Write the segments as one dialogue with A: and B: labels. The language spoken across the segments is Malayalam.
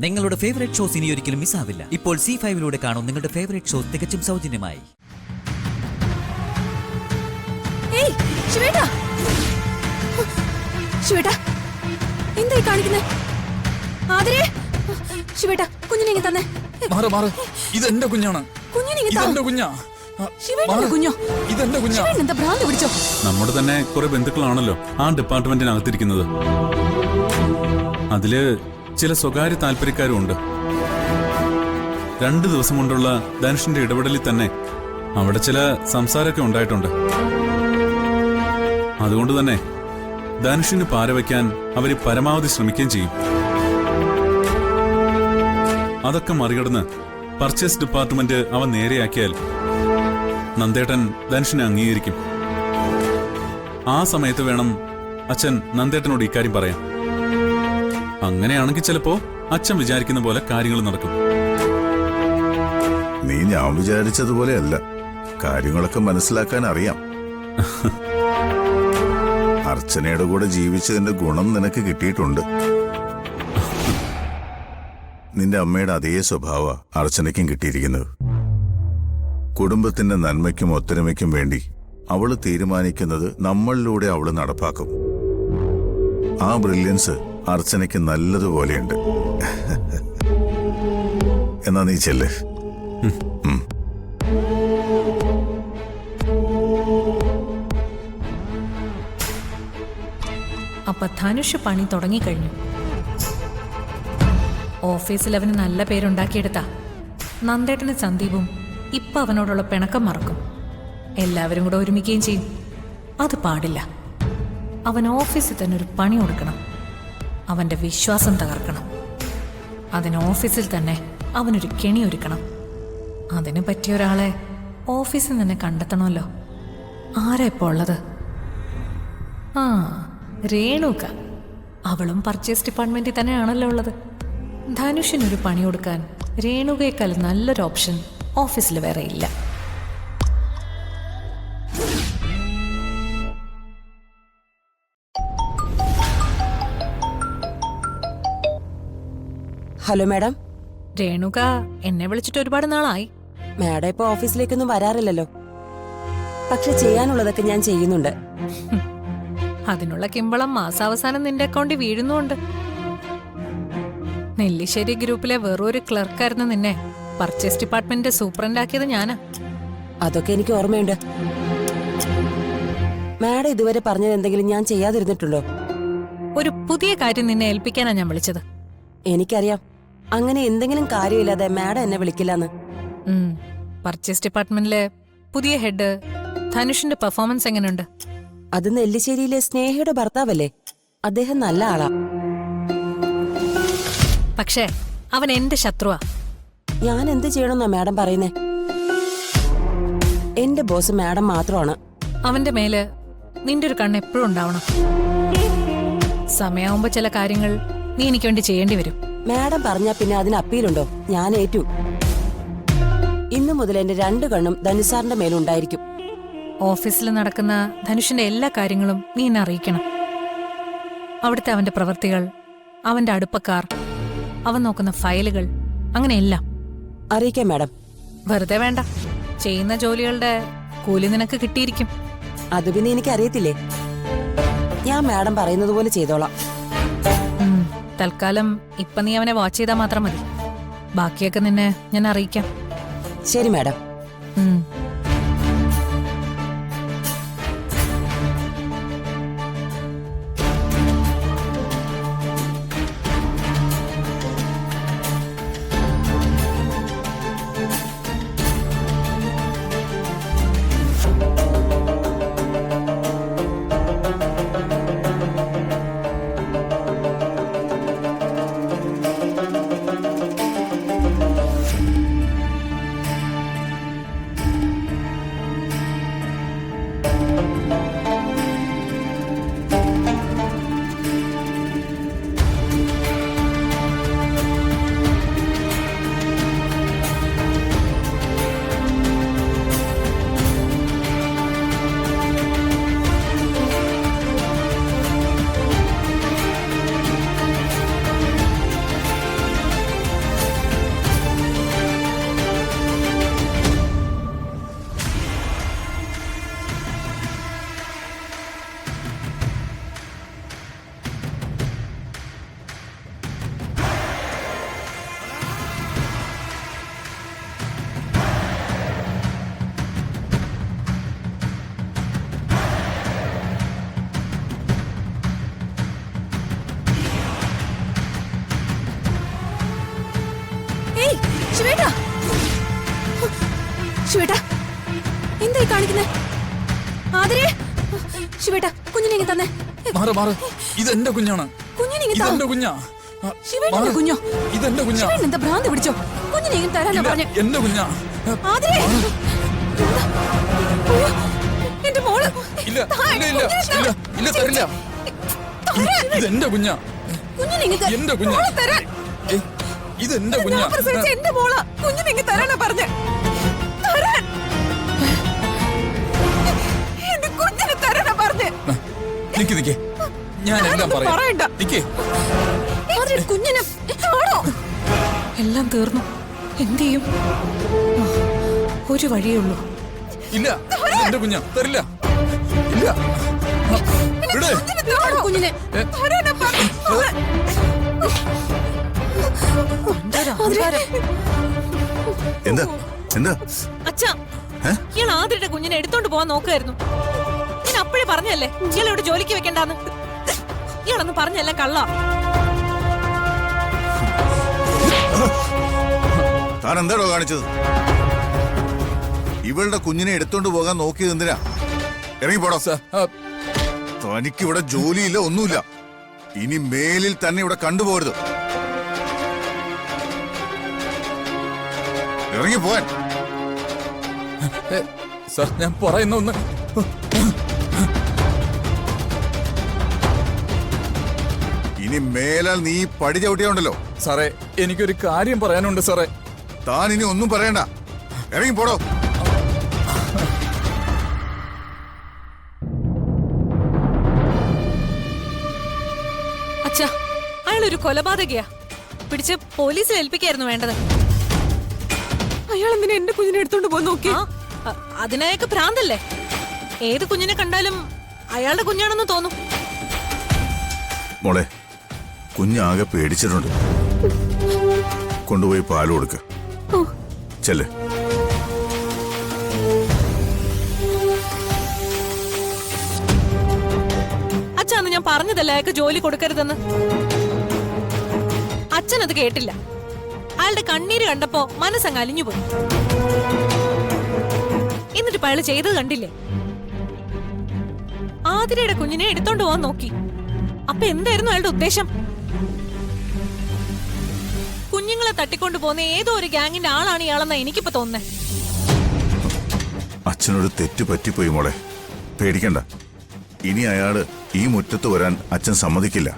A: നിങ്ങളുടെ ഫേവറേറ്റ് ഷോസ് ഇനി ഒരിക്കലും മിസ്സാവില്ല. ഇപ്പോൾ C5 കാണും നിങ്ങളുടെ ഫേവറേറ്റ് ഷോസ് തികച്ചും സൗജന്യമായി.
B: എന്തായി കാണിക്കുന്നേ? കുഞ്ഞിനെ തന്നെ.
C: ഇതെന്റെ കുഞ്ഞാണ്. നമ്മുടെ തന്നെ കുറെ ബന്ധുക്കളാണല്ലോ ആ ഡിപ്പാർട്ട്മെന്റിനകത്തിരിക്കുന്നത്. അതില് ചില സ്വകാര്യ താല്പര്യക്കാരും ഉണ്ട്. 2 ദിവസം കൊണ്ടുള്ള ധനുഷിന്റെ ഇടപെടലിൽ തന്നെ അവിടെ ചില സംസാരമൊക്കെ ഉണ്ടായിട്ടുണ്ട്. അതുകൊണ്ട് തന്നെ ധനുഷിന് പാരവയ്ക്കാൻ അവര് പരമാവധി ശ്രമിക്കുകയും ചെയ്യും. അതൊക്കെ മറികടന്ന് പർച്ചേസ് ഡിപ്പാർട്ട്മെന്റ് അവ നേരെയാക്കിയാൽ നന്ദേട്ടൻ ധനുഷിനെ അംഗീകരിക്കും. ആ സമയത്ത് വേണം അച്ഛൻ നന്ദേട്ടനോട് ഇക്കാര്യം പറയാം. അങ്ങനെയാണെങ്കിൽ ചിലപ്പോ അച്ഛൻ വിചാരിക്കുന്ന പോലെ കാര്യങ്ങൾ നടക്കും.
D: നീ ഞാൻ വിചാരിച്ചതുപോലെയല്ല. കാര്യങ്ങളൊക്കെ മനസ്സിലാക്കാൻ അറിയാം. അർച്ചനയുടെ കൂടെ ജീവിച്ചതിന്റെ ഗുണം നിനക്ക് കിട്ടിയിട്ടുണ്ട്. നിന്റെ അമ്മയുടെ അതേ സ്വഭാവ അർച്ചനയ്ക്കും കിട്ടിയിരിക്കുന്നത്. കുടുംബത്തിന്റെ നന്മയ്ക്കും ഒത്തൊരുമയ്ക്കും വേണ്ടി അവള് തീരുമാനിക്കുന്നത് നമ്മളിലൂടെ അവള് നടപ്പാക്കും. ആ ബ്രില്യൻസ് അർച്ചനയ്ക്ക് നല്ലതുപോലെയുണ്ട്. എന്നാ നീ ചെല്ല്.
B: അപ്പൊ ധനുഷ് പണി തുടങ്ങിക്കഴിഞ്ഞു. ഓഫീസിൽ അവന് നല്ല പേരുണ്ടാക്കിയെടുത്ത നന്ദേട്ടന് സന്ദീപും ഇപ്പൊ അവനോടുള്ള പിണക്കം മറക്കും. എല്ലാവരും കൂടെ ഒരുമിക്കുകയും ചെയ്യും. അത് പാടില്ല. അവൻ ഓഫീസിൽ തന്നെ ഒരു പണി കൊടുക്കണം. അവന്റെ വിശ്വാസം തകർക്കണം. അതിന് ഓഫീസിൽ തന്നെ അവനൊരു കെണി ഒരുക്കണം. അതിന് പറ്റിയ ഒരാളെ ഓഫീസിൽ തന്നെ കണ്ടെത്തണമല്ലോ. ആരാ ഇപ്പോൾ ഉള്ളത്? രേണുക. അവളും പർച്ചേസ് ഡിപ്പാർട്ട്മെന്റിൽ തന്നെയാണല്ലോ ഉള്ളത്. ധനുഷിനൊരു പണി കൊടുക്കാൻ രേണുകയേക്കാൾ നല്ലൊരു ഓപ്ഷൻ ഓഫീസിൽ വേറെ ഇല്ല.
E: Hello madam.
B: രേണുക എന്നെ വിളിച്ചിട്ട് ഒരുപാട് നാളായി.
E: മാഡം ഇപ്പൊ ഓഫീസിലേക്കൊന്നും വരാറില്ലല്ലോ. പക്ഷെ ചെയ്യാനുള്ളതൊക്കെ ഞാൻ ചെയ്യുന്നുണ്ട്.
B: അതിനുള്ള കിമ്പളം മാസാവസാനം നിന്റെ അക്കൗണ്ടിൽ വീഴുന്നുണ്ട്. നെല്ലിശ്ശേരി ഗ്രൂപ്പിലെ വേറൊരു ക്ലർക്കായിരുന്നു നിന്നെ പർച്ചേസ് ഡിപ്പാർട്ട്മെന്റ് സൂപ്രണ്ടാക്കിയത് ഞാനാ.
E: അതൊക്കെ എനിക്ക് ഓർമ്മയുണ്ട്. മാഡം ഇതുവരെ പറഞ്ഞത് എന്തെങ്കിലും ഞാൻ ചെയ്യാതിരുന്നിട്ടുണ്ടോ?
B: ഒരു പുതിയ കാര്യം നിന്നെ ഏൽപ്പിക്കാനാ ഞാൻ വിളിച്ചത്.
E: എനിക്കറിയാം അങ്ങനെ എന്തെങ്കിലും കാര്യമില്ലാതെ മാഡം എന്നെ വിളിക്കില്ലെന്ന്.
B: പർച്ചേസ് ഡിപ്പാർട്ട്മെന്റിലെ പുതിയ ഹെഡ് ധനുഷിന്റെ പെർഫോമൻസ് എങ്ങനെയുണ്ട്?
E: അത് നെല്ലിശ്ശേരിയിലെ സ്നേഹയുടെ ഭർത്താവല്ലേ? അദ്ദേഹം നല്ല ആളാ.
B: പക്ഷേ അവൻ എന്റെ ശത്രുവാ.
E: ഞാൻ എന്ത് ചെയ്യണമെന്നാ മാഡം പറയുന്നേ? എന്റെ ബോസ് മാഡം മാത്രമാണ്.
B: അവന്റെ മേല് നിന്റെ ഒരു കണ്ണ് എപ്പോഴും ഉണ്ടാവണം. സമയമാവുമ്പോ ചില കാര്യങ്ങൾ നീ എനിക്ക് വേണ്ടി ചെയ്യേണ്ടി വരും.
E: മാഡം പറഞ്ഞാ പിന്നെ അതിന് അപ്പീലുണ്ടോ? ഞാൻ ഏറ്റു. ഇന്നു മുതൽ എന്റെ 2 കണ്ണും ധനുസാറിന്റെ മേലുണ്ടായിരിക്കും.
B: ഓഫീസിൽ നടക്കുന്ന ധനുഷിന്റെ എല്ലാ കാര്യങ്ങളും നീ എന്നെ അറിയിക്കണം. അവിടുത്തെ അവന്റെ പ്രവൃത്തികൾ, അവന്റെ അടുപ്പക്കാർ, അവൻ നോക്കുന്ന ഫയലുകൾ, അങ്ങനെയെല്ലാം
E: അറിയിക്കാം മാഡം.
B: വെറുതെ വേണ്ട. ചെയ്യുന്ന ജോലികളുടെ കൂലി നിനക്ക് കിട്ടിയിരിക്കും.
E: അത് പിന്നെ എനിക്ക് അറിയത്തില്ലേ. ഞാൻ മാഡം പറയുന്നത് പോലെ ചെയ്തോളാം.
B: തൽക്കാലം ഇപ്പൊ നീ അവനെ വാച്ച് ചെയ്താൽ മാത്രം മതി. ബാക്കിയൊക്കെ നിന്നെ ഞാൻ അറിയിക്കാം.
E: ശരി മാഡം.
B: ശിവേട്ടാ എന്തായി കാണിക്കുന്നേ? ആതിരേ, ശിവേട്ടാ കുഞ്ഞിനെ ഇങ്ങ് തന്നെ.
F: മാറ് മാറ്, ഇതെന്റെ കുഞ്ഞാണ്.
B: കുഞ്ഞിനെ ഇങ്ങ് താ.
F: ഇതെന്റെ കുഞ്ഞാ.
B: ശിവേട്ടന്റെ കുഞ്ഞോ?
F: ഇതെന്റെ കുഞ്ഞാ.
B: ശിവേട്ടൻ എന്താ ഭ്രാന്ത് പിടിച്ചോ? കുഞ്ഞിനെ ഇങ്ങ് തരാനാ
F: ഇല്ല,
B: പറഞ്ഞേ.
F: എന്റെ കുഞ്ഞാ.
B: ആതിരേ, അയ്യോ, എന്റെ മോള്.
F: ഇല്ല ഇല്ല ഇല്ല ഇല്ല ഇല്ല, തരില്ല. ഇതെന്റെ കുഞ്ഞാ.
B: കുഞ്ഞിനെ ഇങ്ങ് തരാൻ.
F: എന്റെ കുഞ്ഞാ.
B: മോളെ തരാൻ.
F: ഇതെന്റെ കുഞ്ഞാ.
B: ഞാൻ പ്രസവിച്ച എന്റെ മോളാ. കുഞ്ഞിനെ ഇങ്ങ് തരാനാ പറഞ്ഞേ. തരാൻ. എന്റെ കുഞ്ഞിനെ തരാനാ പറഞ്ഞേ.
F: നിക്ക് നിക്ക്, ഞാൻ എല്ലാം
B: പറയണ്ട.
F: പറയാം. നിക്ക്.
B: ആതിരേ, കുഞ്ഞിനെ കാണോ? എല്ലാം തീർന്നു. എന്ത് ചെയ്യും? ഒരു വഴിയേ ഉള്ളൂ.
F: ഇല്ല, ഇതെന്റെ കുഞ്ഞാ, തരില്ല. ഇല്ല, വിട്.
B: കുഞ്ഞിനെ തരാനാ പറഞ്ഞേ.
D: എന്താ എന്താ
B: അച്ഛാ, ഇയാൾ ആതിരയുടെ കുഞ്ഞിനെ എടുത്തോണ്ട് പോവാൻ നോക്കുമായിരുന്നു. ഞാൻ അപ്പോഴേ പറഞ്ഞല്ലേ ഇയാളോട് ജോലിക്ക് വെക്കണ്ടാന്ന്. ഇയാളൊന്ന് പറഞ്ഞല്ല കള്ള.
D: താൻ എന്താടോ കാണിച്ചത്? ഇവളുടെ കുഞ്ഞിനെ എടുത്തോണ്ട് പോകാൻ നോക്കിയത് എന്തിനാ? ഇറങ്ങി പോടോ. തനിക്ക് ഇവിടെ ജോലിയില്ല, ഒന്നുമില്ല. ഇനി മേലിൽ തന്നെ ഇവിടെ കണ്ടുപോകരുത്. ഇറങ്ങി പോവാൻ.
F: സാർ, ഞാൻ പറയുന്ന ഒന്ന്.
D: ഇനി മേലാൽ നീ പടി ചവിട്ടിയുണ്ടല്ലോ.
F: സാറേ, എനിക്കൊരു കാര്യം പറയാനുണ്ട് സാറേ.
D: താൻ ഇനി ഒന്നും പറയണ്ട, ഇറങ്ങി പോടോ.
B: അച്ഛാ, അയാളൊരു കൊലപാതകയാ. പിടിച്ച് പോലീസിൽ ഏൽപ്പിക്കായിരുന്നു വേണ്ടത്. അയാൾ എന്തിനാ എന്റെ കുഞ്ഞിനെ എടുത്തോണ്ട് പോകാൻ നോക്കി? അതിനൊക്കെ ഭ്രാന്തല്ലേ? ഏത് കുഞ്ഞിനെ കണ്ടാലും അയാളുടെ കുഞ്ഞാണെന്ന് തോന്നും.
D: മോളെ, കുഞ്ഞാകെ പേടിച്ചിട്ടുണ്ട്. കൊണ്ടുപോയി പാല് കൊടുക്ക. ചെല്ല്.
B: അച്ഛാന്ന് ഞാൻ പറഞ്ഞതല്ലേ അയാൾക്ക് ജോലി കൊടുക്കരുതെന്ന്. അച്ഛനത് കേട്ടില്ല. അയാളുടെ കണ്ണീര് കണ്ടപ്പോ മനസ്സങ്ങ് അലിഞ്ഞുപോയി. എന്നിട്ട് അയാൾ ചെയ്തത് കണ്ടില്ലേ? ആതിരയുടെ കുഞ്ഞിനെ എടുത്തോണ്ട് പോവാൻ നോക്കി. അപ്പൊ എന്തായിരുന്നു അയാളുടെ ഉദ്ദേശം? കുഞ്ഞുങ്ങളെ തട്ടിക്കൊണ്ടു പോകുന്ന ഏതോ ഒരു ഗ്യാങ്ങിന്റെ ആളാണ് ഇയാളെന്നാ എനിക്കിപ്പോ തോന്നുന്നേ.
D: അച്ഛനൊരു തെറ്റ് പറ്റിപ്പോയി മോളെ, പേടിക്കണ്ട. ഇനി അയാള് ഈ മുറ്റത്ത് വരാൻ അച്ഛൻ സമ്മതിക്കില്ല.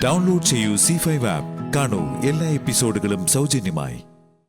G: ഡൗൺലോഡ് ചെയ്യൂ C5 ആപ്പ്. കാണൂ എല്ലാ എപ്പിസോഡുകളും സൗജന്യമായി.